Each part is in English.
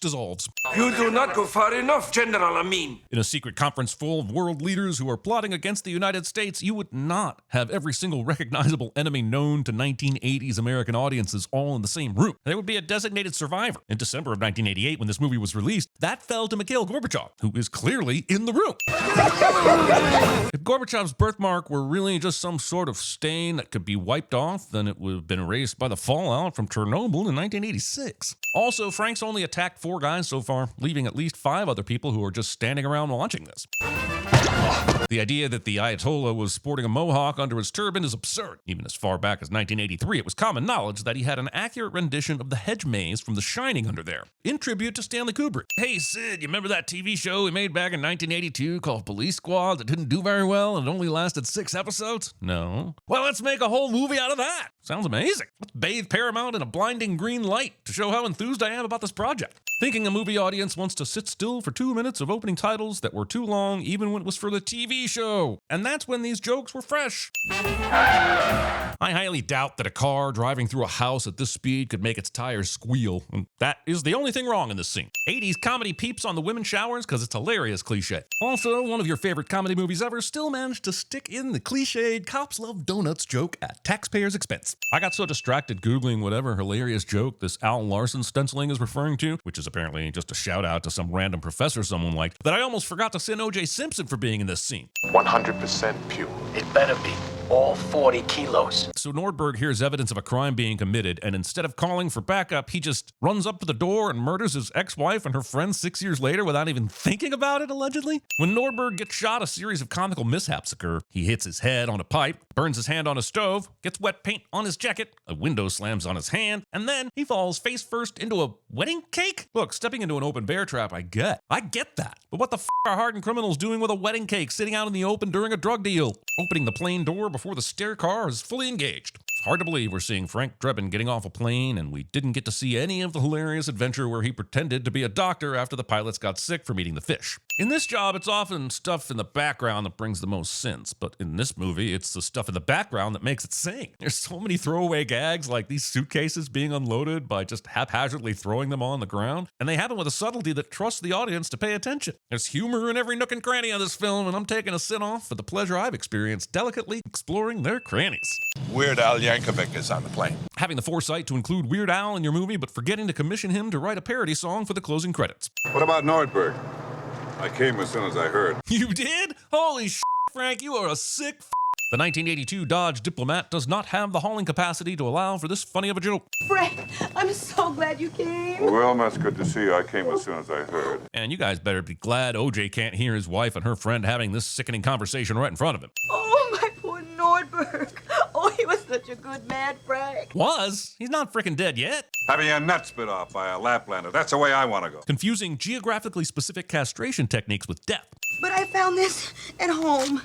dissolves. You do not go far enough, General Amin. In a secret conference full of world leaders who are plotting against the United States, you would not have every single recognizable enemy known to 1980s American audiences all in the same room. There would be a designated survivor. In December of 1988, when this movie was released, that fell to Mikhail Gorbachev, who is clearly in the room. If Gorbachev's birthmark were really just some sort of stain that could be wiped off, then it would have been erased by the fallout from Chernobyl in 1986. Also, Frank's only attacked 4 guys so far, leaving at least 5 other people who are just standing around watching this. The idea that the Ayatollah was sporting a mohawk under his turban is absurd. Even as far back as 1983, it was common knowledge that he had an accurate rendition of the hedge maze from The Shining under there, in tribute to Stanley Kubrick. Hey Sid, you remember that TV show we made back in 1982 called Police Squad that didn't do very well and it only lasted 6 episodes? No. Well, let's make a whole movie out of that. Sounds amazing. Let's bathe Paramount in a blinding green light to show how enthused I am about this project. Thinking a movie audience wants to sit still for 2 minutes of opening titles that were too long even when it was for the TV show. And that's when these jokes were fresh. I highly doubt that a car driving through a house at this speed could make its tires squeal. And that is the only thing wrong in this scene. 80s comedy peeps on the women's showers because it's hilarious cliche. Also, one of your favorite comedy movies ever still managed to stick in the cliched cops love donuts joke at taxpayers' expense. I got so distracted Googling whatever hilarious joke this Al Larson stenciling is referring to, which is apparently just a shout out to some random professor someone liked, that I almost forgot to send O.J. Simpson for being in this scene. 100% pure. It better be. All 40 kilos. So Nordberg hears evidence of a crime being committed, and instead of calling for backup, he just runs up to the door and murders his ex-wife and her friend 6 years later without even thinking about it, allegedly. When Nordberg gets shot, a series of comical mishaps occur. He hits his head on a pipe, burns his hand on a stove, gets wet paint on his jacket, a window slams on his hand, and then he falls face first into a wedding cake? Look, stepping into an open bear trap, I get that. But what the f*** are hardened criminals doing with a wedding cake sitting out in the open during a drug deal? Opening the plane door before the stair car is fully engaged. Hard to believe we're seeing Frank Drebin getting off a plane and we didn't get to see any of the hilarious adventure where he pretended to be a doctor after the pilots got sick from eating the fish. In this job, it's often stuff in the background that brings the most sense, but in this movie, it's the stuff in the background that makes it sing. There's so many throwaway gags like these suitcases being unloaded by just haphazardly throwing them on the ground, and they happen with a subtlety that trusts the audience to pay attention. There's humor in every nook and cranny of this film, and I'm taking a sit off for the pleasure I've experienced delicately exploring their crannies. Weird Al Yankovic is on the plane. Having the foresight to include Weird Al in your movie, but forgetting to commission him to write a parody song for the closing credits. What about Nordberg? I came as soon as I heard. You did? Holy shit, Frank, you are a sick f***. The 1982 Dodge Diplomat does not have the hauling capacity to allow for this funny of a joke. Frank, I'm so glad you came. Well, that's good to see you. I came as soon as I heard. And you guys better be glad OJ can't hear his wife and her friend having this sickening conversation right in front of him. Oh, my poor Nordberg. Oh, he was such a good man, Frank. Was? He's not frickin' dead yet. Having your nuts bit off by a Laplander. That's the way I want to go. Confusing geographically specific castration techniques with death. But I found this at home.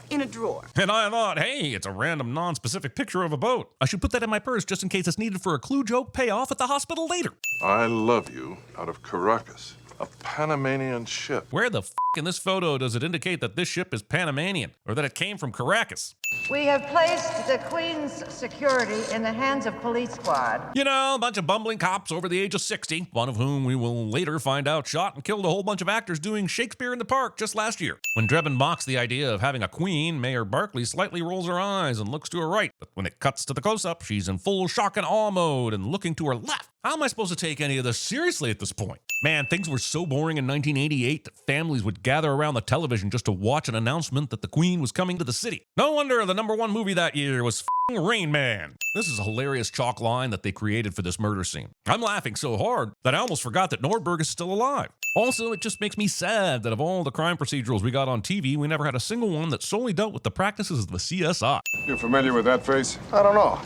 In a drawer. And I thought, hey, it's a random non-specific picture of a boat. I should put that in my purse just in case it's needed for a clue joke payoff at the hospital later. I love you out of Caracas, a Panamanian ship. Where the f*** in this photo does it indicate that this ship is Panamanian or that it came from Caracas? We have placed the Queen's security in the hands of Police Squad. You know, a bunch of bumbling cops over the age of 60, one of whom we will later find out shot and killed a whole bunch of actors doing Shakespeare in the Park just last year. When Drebin mocks the idea of having a queen, Mayor Barkley slightly rolls her eyes and looks to her right. But when it cuts to the close-up, she's in full shock and awe mode and looking to her left. How am I supposed to take any of this seriously at this point? Man, things were so boring in 1988 that families would gather around the television just to watch an announcement that the Queen was coming to the city. No wonder the #1 movie that year was Rain Man. This is a hilarious chalk line that they created for this murder scene. I'm laughing so hard that I almost forgot that Nordberg is still alive. Also, it just makes me sad that of all the crime procedurals we got on TV, we never had a single one that solely dealt with the practices of the CSI. You familiar with that face? I don't know.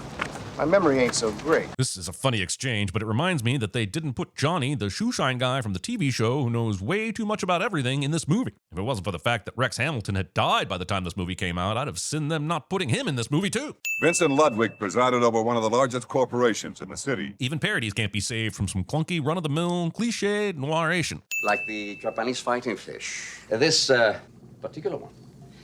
My memory ain't so great. This is a funny exchange, but it reminds me that they didn't put Johnny, the shoeshine guy from the TV show who knows way too much about everything, in this movie. If it wasn't for the fact that Rex Hamilton had died by the time this movie came out, I'd have sinned them not putting him in this movie too. Vincent Ludwig presided over one of the largest corporations in the city. Even parodies can't be saved from some clunky, run-of-the-mill, cliched noiration. Like the Japanese fighting fish. This particular one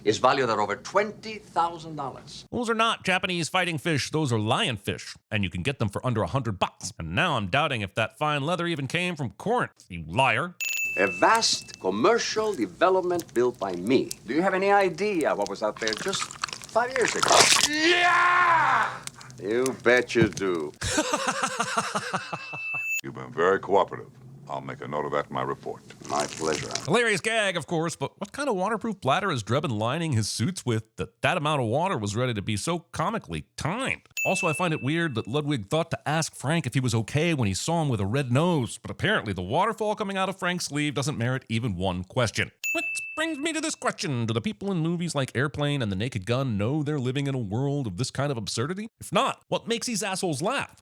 is valued at over $20,000. Those are not Japanese fighting fish, those are lionfish, and you can get them for under $100. And now I'm doubting if that fine leather even came from Corinth, you liar. A vast commercial development built by me. Do you have any idea what was out there just 5 years ago? Yeah! You bet you do. You've been very cooperative. I'll make a note of that in my report. My pleasure. Hilarious gag, of course, but what kind of waterproof bladder is Drebin lining his suits with that amount of water was ready to be so comically timed? Also, I find it weird that Ludwig thought to ask Frank if he was okay when he saw him with a red nose, but apparently the waterfall coming out of Frank's sleeve doesn't merit even one question. Which brings me to this question. Do the people in movies like Airplane and The Naked Gun know they're living in a world of this kind of absurdity? If not, what makes these assholes laugh?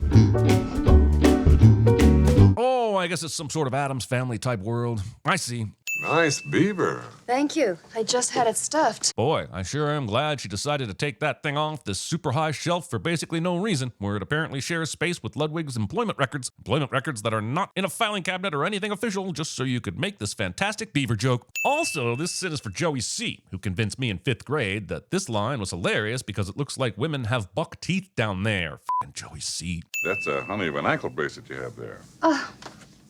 Oh, I guess it's some sort of Addams Family type world. I see. Nice beaver. Thank you. I just had it stuffed. Boy, I sure am glad she decided to take that thing off this super high shelf for basically no reason, where it apparently shares space with Ludwig's employment records that are not in a filing cabinet or anything official, just so you could make this fantastic beaver joke. Also, this sin is for Joey C., who convinced me in 5th grade that this line was hilarious because it looks like women have buck teeth down there. F***ing Joey C. That's a honey of an ankle bracelet you have there.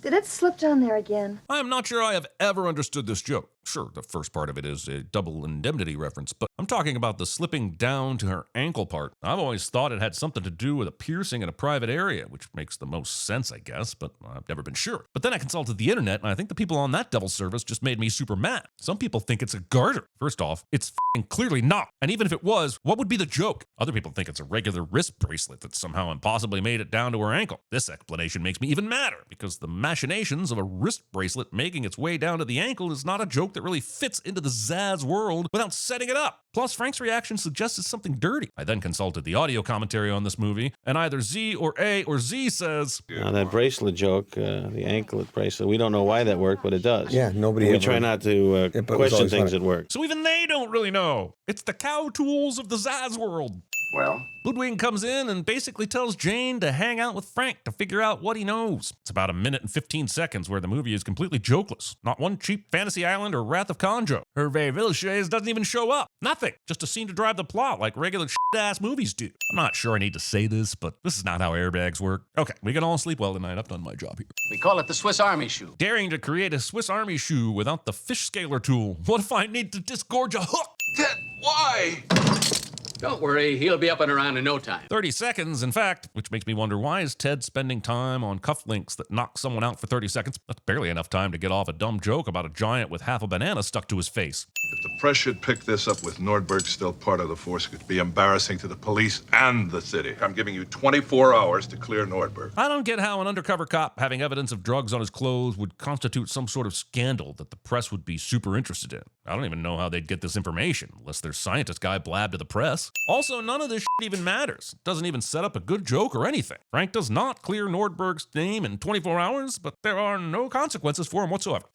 Did it slip down there again? I am not sure I have ever understood this joke. Sure, the first part of it is a double indemnity reference, but I'm talking about the slipping down to her ankle part. I've always thought it had something to do with a piercing in a private area, which makes the most sense, I guess, but I've never been sure. But then I consulted the internet, and I think the people on that double service just made me super mad. Some people think it's a garter. First off, it's f***ing clearly not. And even if it was, what would be the joke? Other people think it's a regular wrist bracelet that somehow impossibly made it down to her ankle. This explanation makes me even madder, because the machinations of a wrist bracelet making its way down to the ankle is not a joke that really fits into the Zaz world without setting it up. Plus, Frank's reaction suggested something dirty. I then consulted the audio commentary on this movie, and either Z or A or Z says, Now that bracelet joke, the anklet bracelet, we don't know why that worked, but it does. Yeah, nobody We ever... try not to question things that work. so even they don't really know. It's the cow tools of the Zaz world. Well, Ludwig comes in and basically tells Jane to hang out with Frank to figure out what he knows. It's about 1 minute and 15 seconds where the movie is completely jokeless. Not one cheap Fantasy Island or Wrath of Conjo. Hervé Villechaize doesn't even show up. Nothing. Just a scene to drive the plot like regular shit-ass movies do. I'm not sure I need to say this, but this is not how airbags work. Okay, we can all sleep well tonight. I've done my job here. We call it the Swiss Army shoe. Daring to create a Swiss Army shoe without the fish scaler tool. What if I need to disgorge a hook? Ted, why? Don't worry, he'll be up and around in no time. 30 seconds, in fact, which makes me wonder, why is Ted spending time on cufflinks that knock someone out for 30 seconds? That's barely enough time to get off a dumb joke about a giant with half a banana stuck to his face. If the press should pick this up with Nordberg still part of the force, it could be embarrassing to the police and the city. I'm giving you 24 hours to clear Nordberg. I don't get how an undercover cop having evidence of drugs on his clothes would constitute some sort of scandal that the press would be super interested in. I don't even know how they'd get this information, unless their scientist guy blabbed to the press. Also, none of this shit even matters. It doesn't even set up a good joke or anything. Frank does not clear Nordberg's name in 24 hours, but there are no consequences for him whatsoever.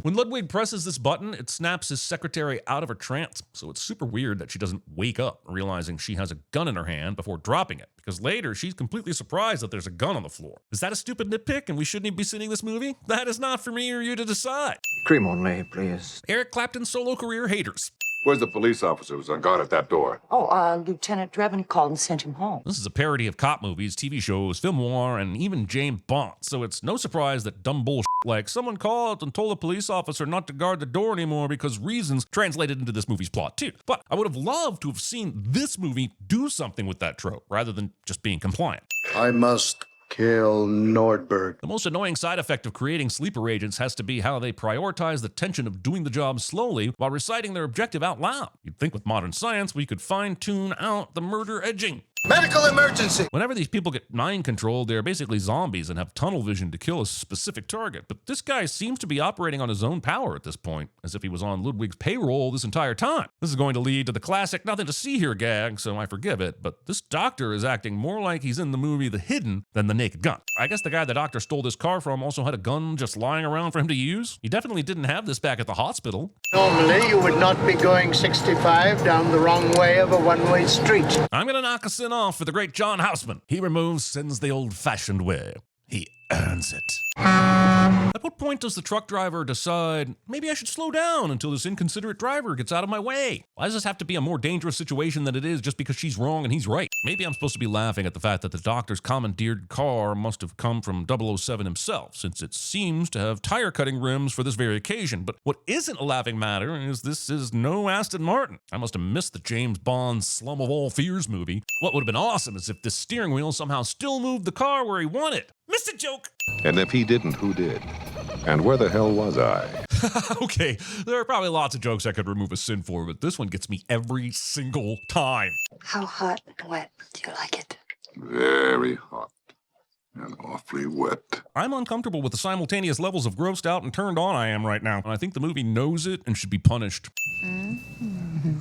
When Ludwig presses this button, it snaps his secretary out of her trance, so it's super weird that she doesn't wake up realizing she has a gun in her hand before dropping it, because later she's completely surprised that there's a gun on the floor. Is that a stupid nitpick and we shouldn't even be seeing this movie? That is not for me or you to decide. Cream only, please. Eric Clapton's solo career haters. Where's the police officer who's on guard at that door? Oh, Lieutenant Drebin called and sent him home. This is a parody of cop movies, TV shows, film noir, and even James Bond, so it's no surprise that dumb bullshit like someone called and told a police officer not to guard the door anymore because reasons translated into this movie's plot too. But I would have loved to have seen this movie do something with that trope rather than just being compliant. I must kill Nordberg. The most annoying side effect of creating sleeper agents has to be how they prioritize the tension of doing the job slowly while reciting their objective out loud. You'd think with modern science we could fine-tune out the murder edging. Medical emergency! Whenever these people get mind-controlled, they're basically zombies and have tunnel vision to kill a specific target. But this guy seems to be operating on his own power at this point, as if he was on Ludwig's payroll this entire time. This is going to lead to the classic nothing to see here gag, so I forgive it, but this doctor is acting more like he's in the movie The Hidden than The Naked Gun. I guess the guy the doctor stole this car from also had a gun just lying around for him to use. He definitely didn't have this back at the hospital. Normally, you would not be going 65 down the wrong way of a one-way street. I'm gonna knock a sin off for the great John Houseman. He removes sins the old-fashioned way. He earns it. At what point does the truck driver decide, maybe I should slow down until this inconsiderate driver gets out of my way? Why does this have to be a more dangerous situation than it is just because she's wrong and he's right? Maybe I'm supposed to be laughing at the fact that the doctor's commandeered car must have come from 007 himself, since it seems to have tire cutting rims for this very occasion. But what isn't a laughing matter is this is no Aston Martin. I must have missed the James Bond Slum of All Fears movie. What would have been awesome is if this steering wheel somehow still moved the car where he wanted. Missed a joke! And if he didn't, who did? And where the hell was I? Okay, there are probably lots of jokes I could remove a sin for, but this one gets me every single time. How hot and wet do you like it? Very hot and awfully wet. I'm uncomfortable with the simultaneous levels of grossed out and turned on I am right now, and I think the movie knows it and should be punished.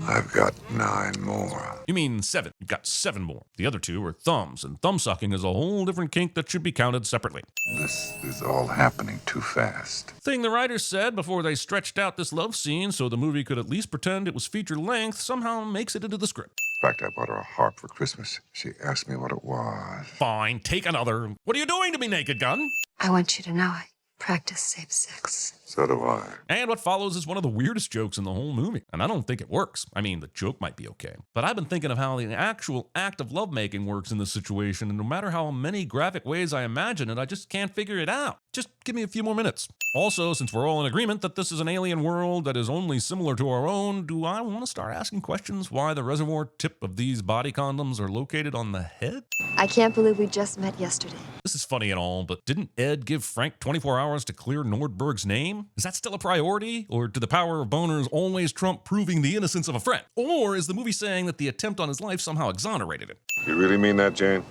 I've got 9 more. You mean 7. You've got 7 more. The other 2 are thumbs, and thumb sucking is a whole different kink that should be counted separately. This is all happening too fast. Thing the writers said before they stretched out this love scene so the movie could at least pretend it was feature length somehow makes it into the script. In fact, I bought her a harp for Christmas. She asked me what it was. Fine, take another. What are you doing to me, Naked Gun? I want you to know I practice safe sex. So do I. And what follows is one of the weirdest jokes in the whole movie. And I don't think it works. I mean, the joke might be okay. But I've been thinking of how the actual act of lovemaking works in this situation, and no matter how many graphic ways I imagine it, I just can't figure it out. Just give me a few more minutes. Also, since we're all in agreement that this is an alien world that is only similar to our own, do I want to start asking questions why the reservoir tip of these body condoms are located on the head? I can't believe we just met yesterday. This is funny and all, but didn't Ed give Frank 24 hours to clear Nordberg's name? Is that still a priority? Or do the power of boners always trump proving the innocence of a friend? Or is the movie saying that the attempt on his life somehow exonerated him? You really mean that, Jane?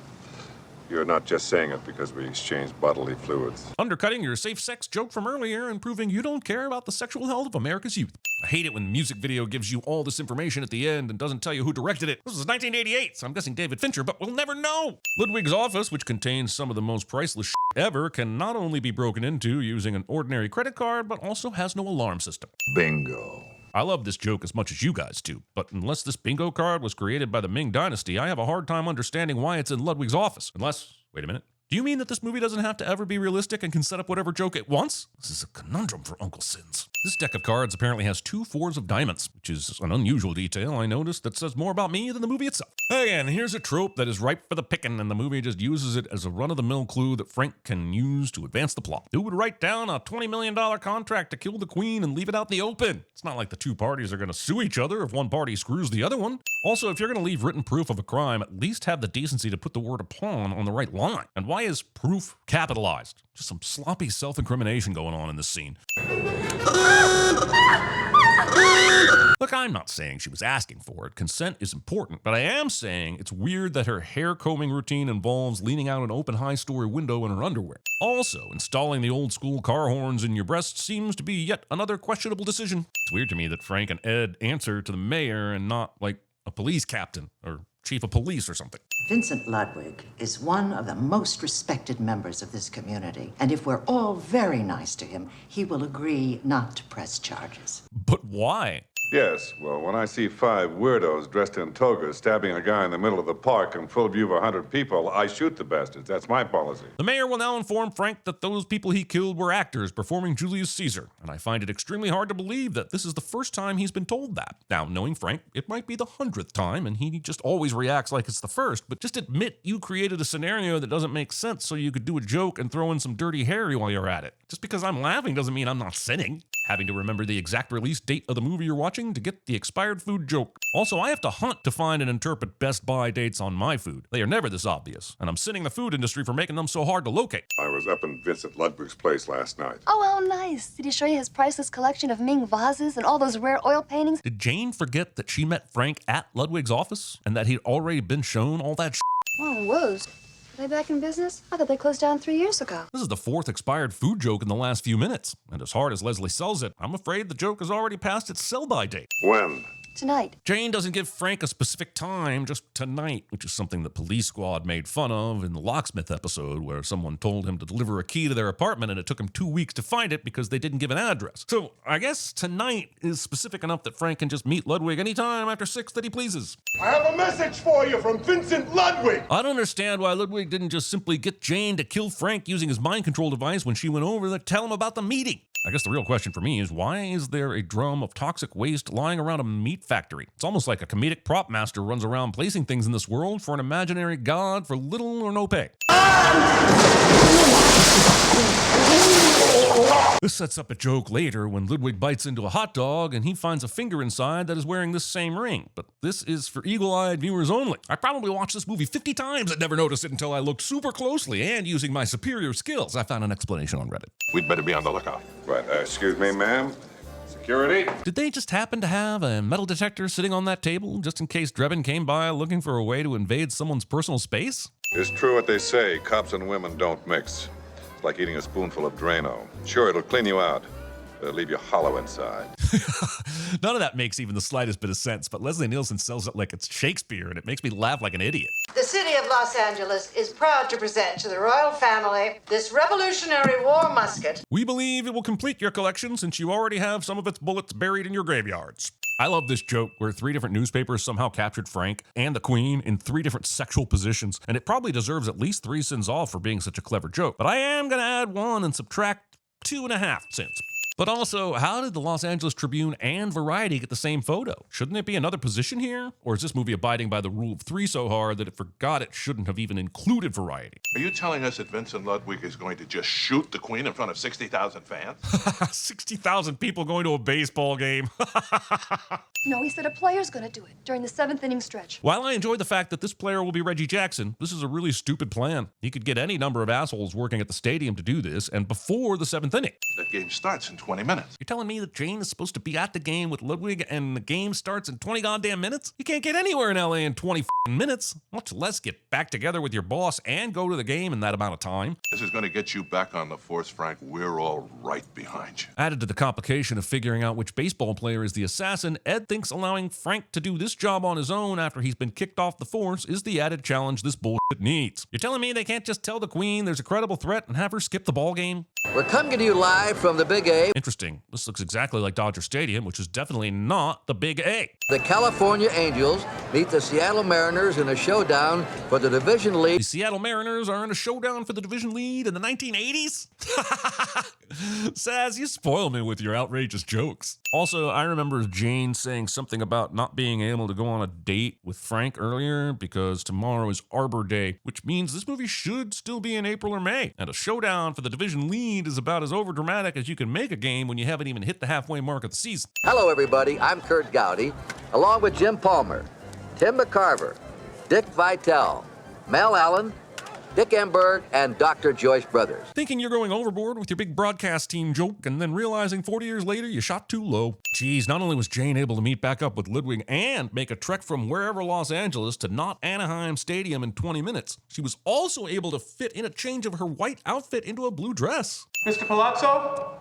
You're not just saying it because we exchanged bodily fluids. Undercutting your safe sex joke from earlier and proving you don't care about the sexual health of America's youth. I hate it when the music video gives you all this information at the end and doesn't tell you who directed it. This was 1988, so I'm guessing David Fincher, but we'll never know. Ludwig's office, which contains some of the most priceless shit ever, can not only be broken into using an ordinary credit card, but also has no alarm system. Bingo. I love this joke as much as you guys do, but unless this bingo card was created by the Ming Dynasty, I have a hard time understanding why it's in Ludwig's office. Unless, wait a minute. Do you mean that this movie doesn't have to ever be realistic and can set up whatever joke it wants? This is a conundrum for Uncle Sins. This deck of cards apparently has 2 fours of diamonds, which is an unusual detail I noticed that says more about me than the movie itself. Again, here's a trope that is ripe for the picking, and the movie just uses it as a run-of-the-mill clue that Frank can use to advance the plot. Who would write down a $20 million contract to kill the queen and leave it out in the open? It's not like the 2 parties are going to sue each other if one party screws the other one. Also, if you're going to leave written proof of a crime, at least have the decency to put the word upon on the right line. And why is proof capitalized? Just some sloppy self-incrimination going on in this scene. Look, I'm not saying she was asking for it. Consent is important, but I am saying it's weird that her hair combing routine involves leaning out an open high-story window in her underwear. Also, installing the old-school car horns in your breast seems to be yet another questionable decision. It's weird to me that Frank and Ed answer to the mayor and not, like, a police captain or chief of police or something. Vincent Ludwig is one of the most respected members of this community, and if we're all very nice to him, he will agree not to press charges. But why? Yes, well, when I see 5 weirdos dressed in togas stabbing a guy in the middle of the park in full view of 100 people, I shoot the bastards. That's my policy. The mayor will now inform Frank that those people he killed were actors performing Julius Caesar, and I find it extremely hard to believe that this is the first time he's been told that. Now, knowing Frank, it might be the 100th time, and he just always reacts like it's the first, but just admit you created a scenario that doesn't make sense so you could do a joke and throw in some dirty Harry while you're at it. Just because I'm laughing doesn't mean I'm not sinning. Having to remember the exact release date of the movie you're watching to get the expired food joke. Also, I have to hunt to find and interpret best buy dates on my food. They are never this obvious, and I'm sinning the food industry for making them so hard to locate. I was up in Vincent Ludwig's place last night. Oh, how nice. Did he show you his priceless collection of Ming vases and all those rare oil paintings? Did Jane forget that she met Frank at Ludwig's office and that he'd already been shown all that shit? Oh, woes. Are they back in business? I thought they closed down 3 years ago. This is the 4th expired food joke in the last few minutes. And as hard as Leslie sells it, I'm afraid the joke has already passed its sell-by date. When? Tonight. Jane doesn't give Frank a specific time, just tonight, which is something the police squad made fun of in the Locksmith episode, where someone told him to deliver a key to their apartment and it took him 2 weeks to find it because they didn't give an address. So I guess tonight is specific enough that Frank can just meet Ludwig anytime after 6 that he pleases. I have a message for you from Vincent Ludwig. I don't understand why Ludwig didn't just simply get Jane to kill Frank using his mind control device when she went over to tell him about the meeting. I guess the real question for me is, why is there a drum of toxic waste lying around a meat factory? It's almost like a comedic prop master runs around placing things in this world for an imaginary god for little or no pay. This sets up a joke later when Ludwig bites into a hot dog and he finds a finger inside that is wearing this same ring. But this is for eagle-eyed viewers only. I probably watched this movie 50 times and never noticed it until I looked super closely, and using my superior skills, I found an explanation on Reddit. We'd better be on the lookout. Right, excuse me, ma'am. Security? Did they just happen to have a metal detector sitting on that table just in case Drebin came by looking for a way to invade someone's personal space? It's true what they say, cops and women don't mix. It's like eating a spoonful of Drano. Sure, it'll clean you out, but it'll leave you hollow inside. None of that makes even the slightest bit of sense, but Leslie Nielsen sells it like it's Shakespeare, and it makes me laugh like an idiot. The city of Los Angeles is proud to present to the royal family this Revolutionary War musket. We believe it will complete your collection since you already have some of its bullets buried in your graveyards. I love this joke where 3 different newspapers somehow captured Frank and the Queen in 3 different sexual positions, and it probably deserves at least 3 sins off for being such a clever joke. But I am going to add 1 and subtract 2.5 sins. But also, how did the Los Angeles Tribune and Variety get the same photo? Shouldn't it be another position here? Or is this movie abiding by the rule of 3 so hard that it forgot it shouldn't have even included Variety? Are you telling us that Vincent Ludwig is going to just shoot the Queen in front of 60,000 fans? 60,000 people going to a baseball game. No, he said a player's gonna do it during the 7th inning stretch. While I enjoy the fact that this player will be Reggie Jackson, this is a really stupid plan. He could get any number of assholes working at the stadium to do this, and before the 7th inning. That game starts in 20 minutes. You're telling me that Jane is supposed to be at the game with Ludwig and the game starts in 20 goddamn minutes? You can't get anywhere in LA in 20 minutes, much less get back together with your boss and go to the game in that amount of time. This is going to get you back on the force, Frank. We're all right behind you. Added to the complication of figuring out which baseball player is the assassin, Ed thinks allowing Frank to do this job on his own after he's been kicked off the force is the added challenge this bullshit needs. You're telling me they can't just tell the Queen there's a credible threat and have her skip the ball game? We're coming to you live from the Big A. Interesting. This looks exactly like Dodger Stadium, which is definitely not the Big A. The California Angels meet the Seattle Mariners in a showdown for the division lead. The Seattle Mariners are in a showdown for the division lead in the 1980s? Saz, you spoil me with your outrageous jokes. Also, I remember Jane saying something about not being able to go on a date with Frank earlier because tomorrow is Arbor Day, which means this movie should still be in April or May. And a showdown for the division lead is about as overdramatic as you can make a game when you haven't even hit the halfway mark of the season. Hello, everybody. I'm Kurt Gowdy, along with Jim Palmer, Tim McCarver, Dick Vitale, Mel Allen, Dick Emberg, and Dr. Joyce Brothers. Thinking you're going overboard with your big broadcast team joke and then realizing 40 years later you shot too low. Geez, not only was Jane able to meet back up with Ludwig and make a trek from wherever Los Angeles to not Anaheim Stadium in 20 minutes, she was also able to fit in a change of her white outfit into a blue dress. Mr. Palazzo?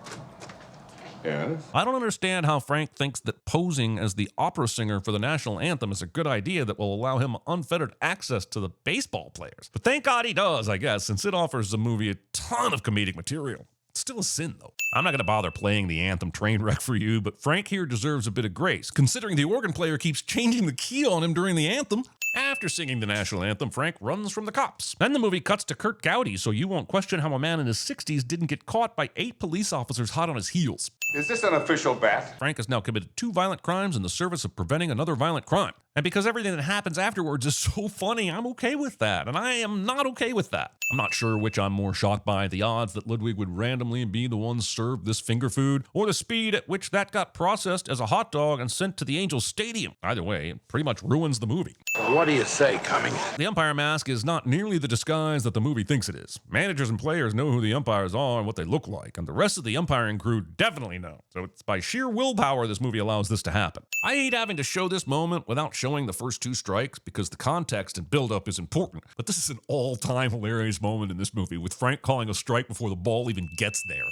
Yes? I don't understand how Frank thinks that posing as the opera singer for the national anthem is a good idea that will allow him unfettered access to the baseball players. But thank God he does, I guess, since it offers the movie a ton of comedic material. It's still a sin, though. I'm not going to bother playing the anthem train wreck for you, but Frank here deserves a bit of grace, considering the organ player keeps changing the key on him during the anthem. After singing the national anthem, Frank runs from the cops. Then the movie cuts to Kurt Gowdy, so you won't question how a man in his 60s didn't get caught by 8 police officers hot on his heels. Is this an official bat? Frank has now committed 2 violent crimes in the service of preventing another violent crime. And because everything that happens afterwards is so funny, I'm okay with that. And I am not okay with that. I'm not sure which I'm more shocked by, the odds that Ludwig would randomly be the one served this finger food, or the speed at which that got processed as a hot dog and sent to the Angels Stadium. Either way, it pretty much ruins the movie. What do you say, Cumming? The umpire mask is not nearly the disguise that the movie thinks it is. Managers and players know who the umpires are and what they look like, and the rest of the umpiring crew definitely know. So it's by sheer willpower this movie allows this to happen. I hate having to show this moment without showing the first 2 strikes because the context and build-up is important, but this is an all-time hilarious moment in this movie with Frank calling a strike before the ball even gets there.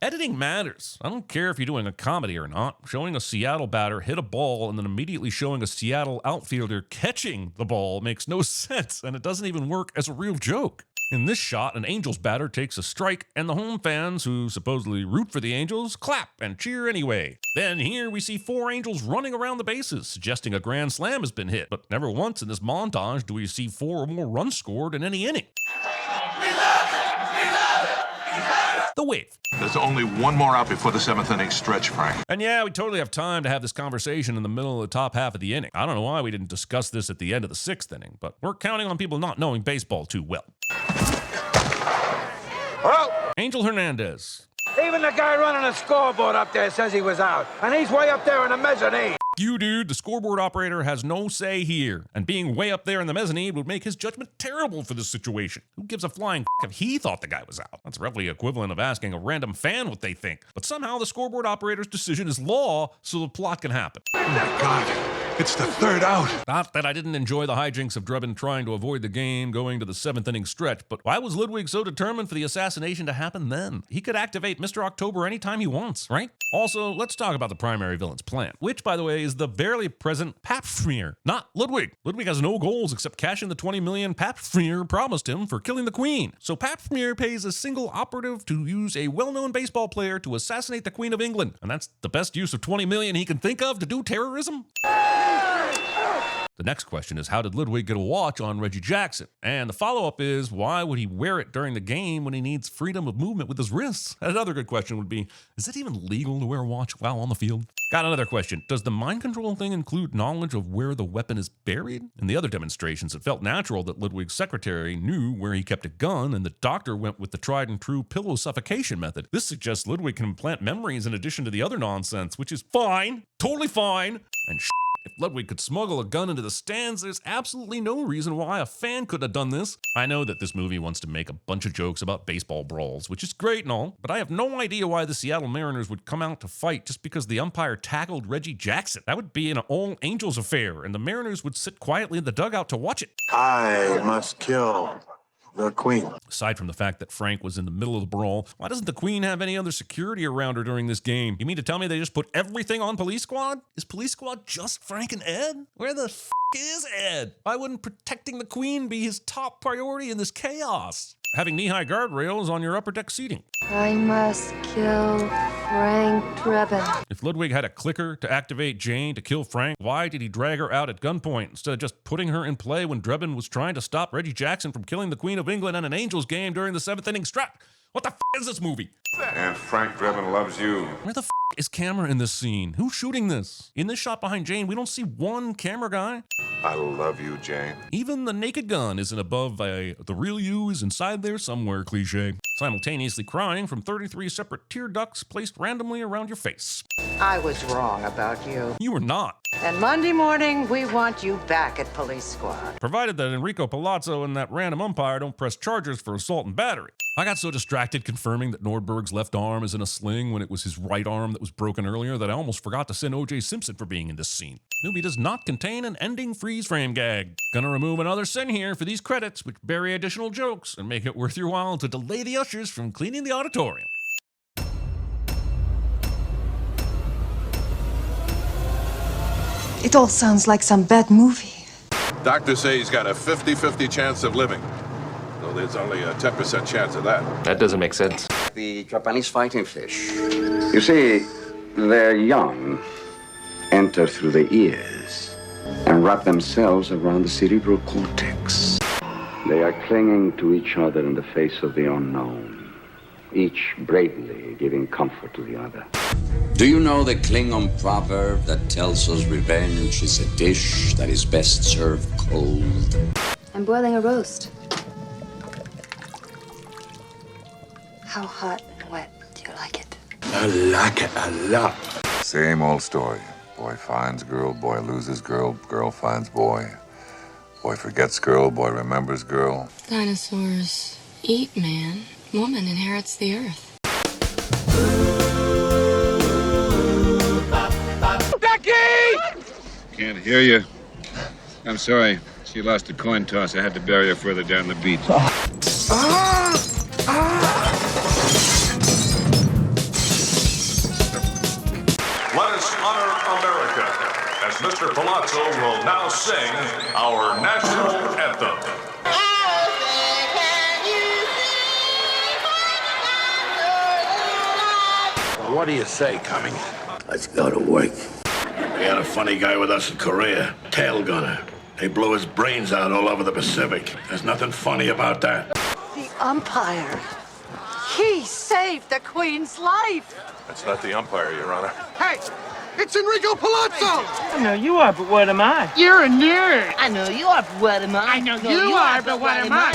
Editing matters. I don't care if you're doing a comedy or not. Showing a Seattle batter hit a ball and then immediately showing a Seattle outfielder catching the ball makes no sense, and it doesn't even work as a real joke. In this shot, an Angels batter takes a strike, and the home fans, who supposedly root for the Angels, clap and cheer anyway. Then here we see 4 Angels running around the bases, suggesting a grand slam has been hit, but never once in this montage do we see 4 or more runs scored in any inning. The wave. There's only one more out before the 7th inning stretch, Frank. And yeah, we totally have time to have this conversation in the middle of the top half of the inning. I don't know why we didn't discuss this at the end of the 6th inning, but we're counting on people not knowing baseball too well. Angel Hernandez. Even the guy running the scoreboard up there says he was out, and he's way up there in the mezzanine. You, dude, the scoreboard operator has no say here, and being way up there in the mezzanine would make his judgment terrible for this situation. Who gives a flying if he thought the guy was out? That's roughly equivalent of asking a random fan what they think. But somehow the scoreboard operator's decision is law, so the plot can happen. Oh my God. It's the 3rd out. Not that I didn't enjoy the hijinks of Drebin trying to avoid the game going to the 7th inning stretch, but why was Ludwig so determined for the assassination to happen then? He could activate Mr. October anytime he wants, right? Also, let's talk about the primary villain's plan, which, by the way, is the barely present Papsmear, not Ludwig. Ludwig has no goals except cashing the 20 million Papsmear promised him for killing the Queen. So Papsmear pays a single operative to use a well-known baseball player to assassinate the Queen of England, and that's the best use of 20 million he can think of to do terrorism? The next question is, how did Ludwig get a watch on Reggie Jackson? And the follow-up is, why would he wear it during the game when he needs freedom of movement with his wrists? Another good question would be, is it even legal to wear a watch while on the field? Got another question. Does the mind control thing include knowledge of where the weapon is buried? In the other demonstrations, it felt natural that Ludwig's secretary knew where he kept a gun, and the doctor went with the tried and true pillow suffocation method. This suggests Ludwig can implant memories in addition to the other nonsense, which is fine, totally fine, and if Ludwig could smuggle a gun into the stands, there's absolutely no reason why a fan couldn't have done this. I know that this movie wants to make a bunch of jokes about baseball brawls, which is great and all, but I have no idea why the Seattle Mariners would come out to fight just because the umpire tackled Reggie Jackson. That would be an all Angels affair, and the Mariners would sit quietly in the dugout to watch it. I must kill the Queen. Aside from the fact that Frank was in the middle of the brawl, why doesn't the Queen have any other security around her during this game? You mean to tell me they just put everything on Police Squad? Is Police Squad just Frank and Ed? Where the f*** is Ed? Why wouldn't protecting the Queen be his top priority in this chaos? Having knee-high guardrails on your upper deck seating. I must kill Frank Drebin. If Ludwig had a clicker to activate Jane to kill Frank, why did he drag her out at gunpoint instead of just putting her in play when Drebin was trying to stop Reggie Jackson from killing the Queen of England in an Angels game during the 7th inning stretch? What the f*** is this movie? And Frank Drebin loves you. Where the f*** is camera in this scene? Who's shooting this? In this shot behind Jane, we don't see one camera guy. I love you, Jane. Even the naked gun isn't above the real you is inside there somewhere cliche. Simultaneously crying from 33 separate tear ducts placed randomly around your face. I was wrong about you. You were not. And Monday morning, we want you back at Police Squad. Provided that Enrico Palazzo and that random umpire don't press charges for assault and battery. I got so distracted confirming that Nordberg's left arm is in a sling when it was his right arm that was broken earlier that I almost forgot to send O.J. Simpson for being in this scene. The movie does not contain an ending freeze frame gag. Gonna remove another sin here for these credits, which bury additional jokes and make it worth your while to delay the ushers from cleaning the auditorium. It all sounds like some bad movie. Doctors say he's got a 50-50 chance of living. Though there's only a 10% chance of that. That doesn't make sense. The Japanese fighting fish. You see, their young enter through the ears and wrap themselves around the cerebral cortex. They are clinging to each other in the face of the unknown, each bravely giving comfort to the other. Do you know the Klingon proverb that tells us revenge is a dish that is best served cold? I'm boiling a roast. How hot and wet do you like it? I like it a lot. Same old story. Boy finds girl, boy loses girl, girl finds boy. Boy forgets girl, boy remembers girl. Dinosaurs eat man. Woman inherits the earth. Can't hear you. I'm sorry. She lost a coin toss. I had to bury her further down the beach. Palazzo will now sing our national anthem. What do you say, Cumming? Let's go to work. We had a funny guy with us in Korea, tail gunner. They blew his brains out all over the Pacific. There's nothing funny about that. The umpire. He saved the Queen's life. That's not the umpire, Your Honor. Hey, it's Enrico Palazzo! I know you are, but what am I? You're a nerd. I know you are, but what am I? I know you are, but what am I?